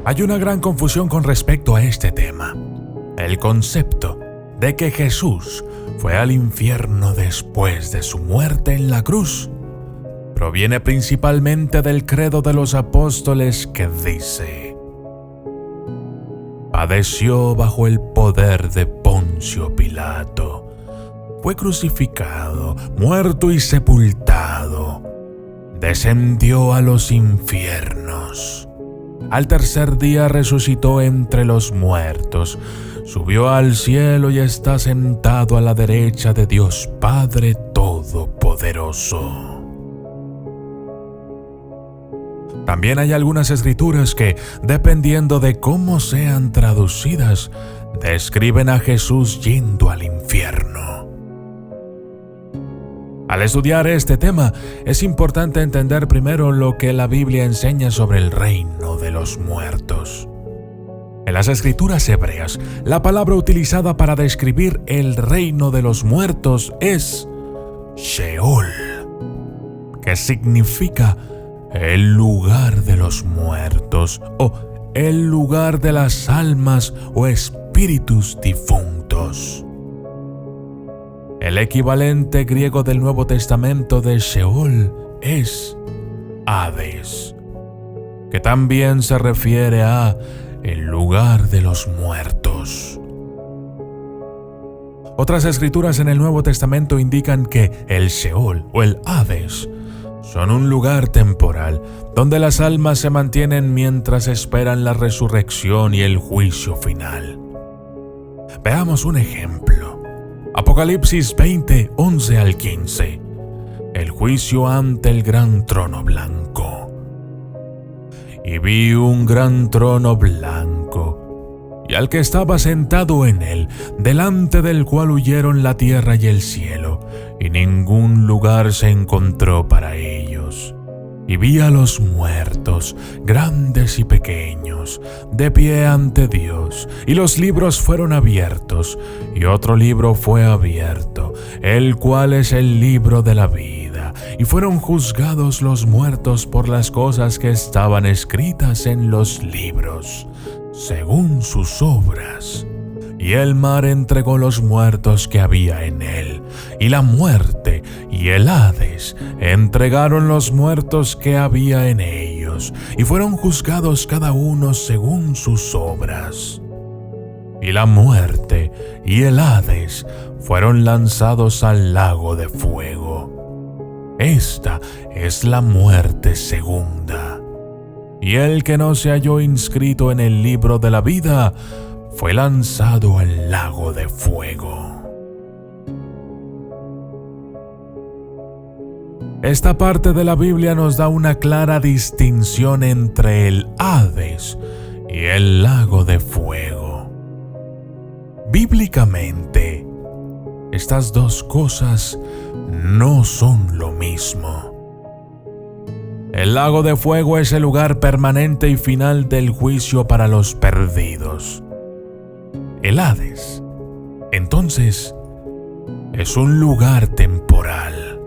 Hay una gran confusión con respecto a este tema. El concepto de que Jesús fue al infierno después de su muerte en la cruz proviene principalmente del credo de los apóstoles que dice: padeció bajo el poder de Poncio Pilato, fue crucificado, muerto y sepultado, descendió a los infiernos, al tercer día resucitó entre los muertos, subió al cielo y está sentado a la derecha de Dios Padre Todopoderoso. También hay algunas escrituras que, dependiendo de cómo sean traducidas, describen a Jesús yendo al infierno. Al estudiar este tema, es importante entender primero lo que la Biblia enseña sobre el reino de los muertos. En las escrituras hebreas, la palabra utilizada para describir el reino de los muertos es Sheol, que significa el lugar de los muertos o el lugar de las almas o espíritus difuntos. El equivalente griego del Nuevo Testamento de Sheol es Hades, que también se refiere a el lugar de los muertos. Otras escrituras en el Nuevo Testamento indican que el Sheol o el Hades son un lugar temporal donde las almas se mantienen mientras esperan la resurrección y el juicio final. Veamos un ejemplo. Apocalipsis 20, 11 al 15. El juicio ante el gran trono blanco. Y vi un gran trono blanco, y al que estaba sentado en él, delante del cual huyeron la tierra y el cielo, y ningún lugar se encontró para ellos. Y vi a los muertos, grandes y pequeños, de pie ante Dios, y los libros fueron abiertos, y otro libro fue abierto, el cual es el libro de la vida, y fueron juzgados los muertos por las cosas que estaban escritas en los libros, según sus obras. Y el mar entregó los muertos que había en él, y la muerte y el Hades entregaron los muertos que había en ellos, y fueron juzgados cada uno según sus obras. Y la muerte y el Hades fueron lanzados al lago de fuego. Esta es la muerte segunda. Y el que no se halló inscrito en el libro de la vida fue lanzado al lago de fuego. Esta parte de la Biblia nos da una clara distinción entre el Hades y el lago de fuego. Bíblicamente, estas dos cosas no son lo mismo. El lago de fuego es el lugar permanente y final del juicio para los perdidos. El Hades, entonces, es un lugar temporal.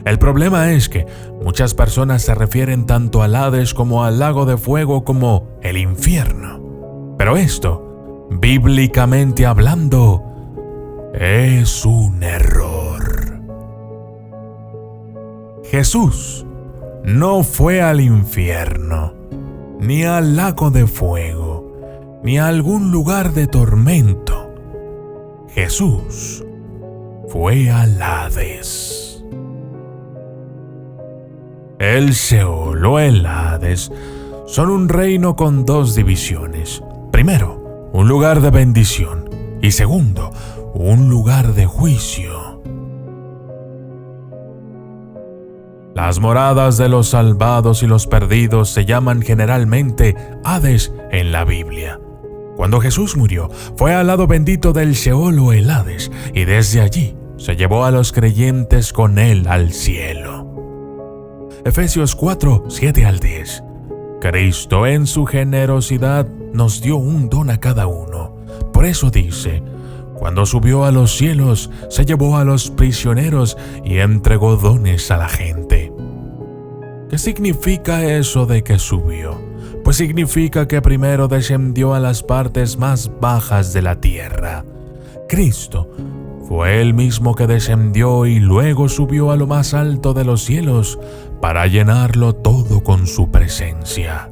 El problema es que muchas personas se refieren tanto al Hades como al lago de fuego como el infierno. Pero esto, bíblicamente hablando, es un error. Jesús no fue al infierno, ni al lago de fuego, ni a algún lugar de tormento. Jesús fue al Hades. El Sheol o el Hades son un reino con dos divisiones. Primero, un lugar de bendición, y segundo, un lugar de juicio. Las moradas de los salvados y los perdidos se llaman generalmente Hades en la Biblia. Cuando Jesús murió, fue al lado bendito del Sheol o el Hades, y desde allí se llevó a los creyentes con él al cielo. Efesios 4, 7 al 10. Cristo en su generosidad nos dio un don a cada uno. Por eso dice: cuando subió a los cielos, se llevó a los prisioneros y entregó dones a la gente. ¿Qué significa eso de que subió? pues significa que primero descendió a las partes más bajas de la tierra. Cristo fue el mismo que descendió y luego subió a lo más alto de los cielos para llenarlo todo con su presencia.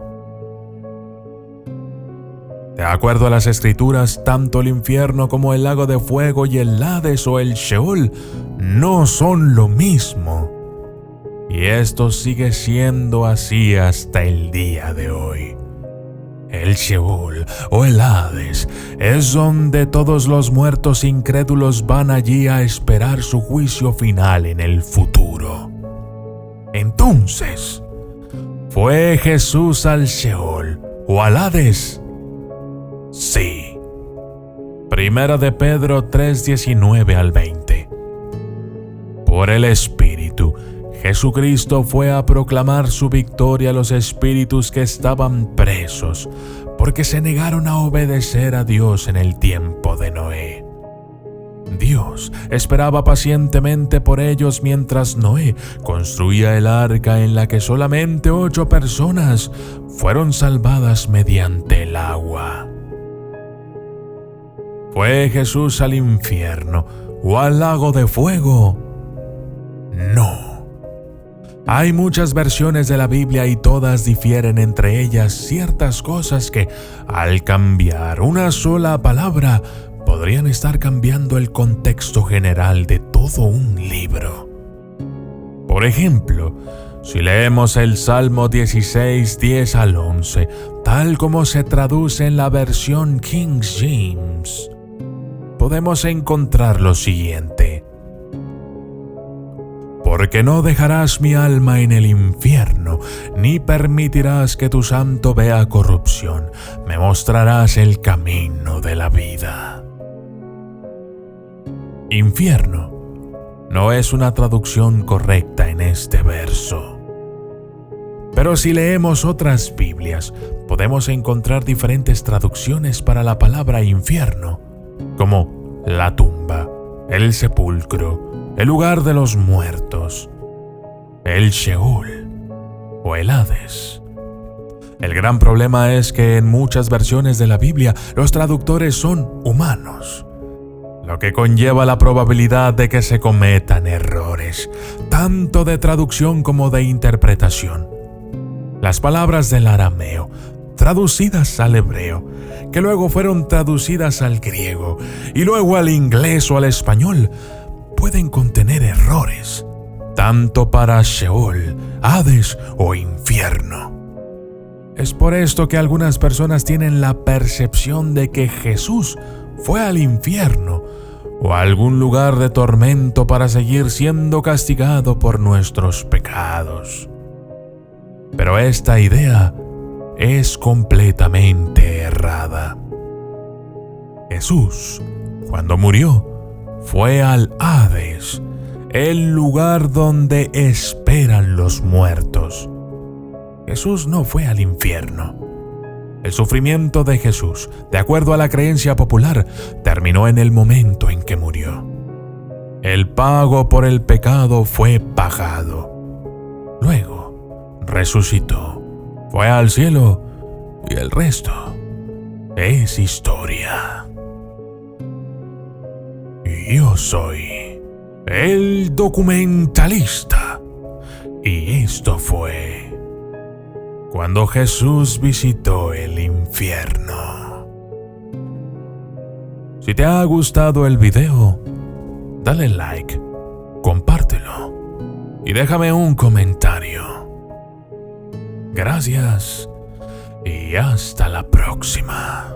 De acuerdo a las Escrituras, tanto el infierno como el lago de fuego y el Hades o el Sheol no son lo mismo. Y esto sigue siendo así hasta el día de hoy. El Sheol o el Hades es donde todos los muertos incrédulos van allí a esperar su juicio final en el futuro. Entonces, ¿fue Jesús al Sheol o al Hades? Sí. Primera de Pedro 3:19 al 20. Por el Espíritu, Jesucristo fue a proclamar su victoria a los espíritus que estaban presos, porque se negaron a obedecer a Dios en el tiempo de Noé. Dios esperaba pacientemente por ellos mientras Noé construía el arca en la que solamente 8 personas fueron salvadas mediante el agua. ¿Fue Jesús al infierno o al lago de fuego? No. Hay muchas versiones de la Biblia y todas difieren entre ellas ciertas cosas que, al cambiar una sola palabra, podrían estar cambiando el contexto general de todo un libro. Por ejemplo, si leemos el Salmo 16:10 al 11, tal como se traduce en la versión King James, podemos encontrar lo siguiente: porque no dejarás mi alma en el infierno, ni permitirás que tu santo vea corrupción, me mostrarás el camino de la vida. Infierno no es una traducción correcta en este verso. Pero si leemos otras Biblias, podemos encontrar diferentes traducciones para la palabra infierno, como la tumba, el sepulcro, el lugar de los muertos, el Sheol o el Hades. El gran problema es que en muchas versiones de la Biblia los traductores son humanos, lo que conlleva la probabilidad de que se cometan errores, tanto de traducción como de interpretación. Las palabras del arameo, traducidas al hebreo, que luego fueron traducidas al griego y luego al inglés o al español, pueden contener errores, tanto para Sheol, Hades o infierno. Es por esto que algunas personas tienen la percepción de que Jesús fue al infierno o a algún lugar de tormento para seguir siendo castigado por nuestros pecados. Pero esta idea es completamente errada. Jesús, cuando murió, fue al Hades, el lugar donde esperan los muertos. Jesús no fue al infierno. El sufrimiento de Jesús, de acuerdo a la creencia popular, terminó en el momento en que murió. El pago por el pecado fue pagado. Luego, resucitó, fue al cielo y el resto es historia. Yo soy el documentalista y esto fue cuando Jesús visitó el infierno. Si te ha gustado el video, dale like, compártelo y déjame un comentario. Gracias y hasta la próxima.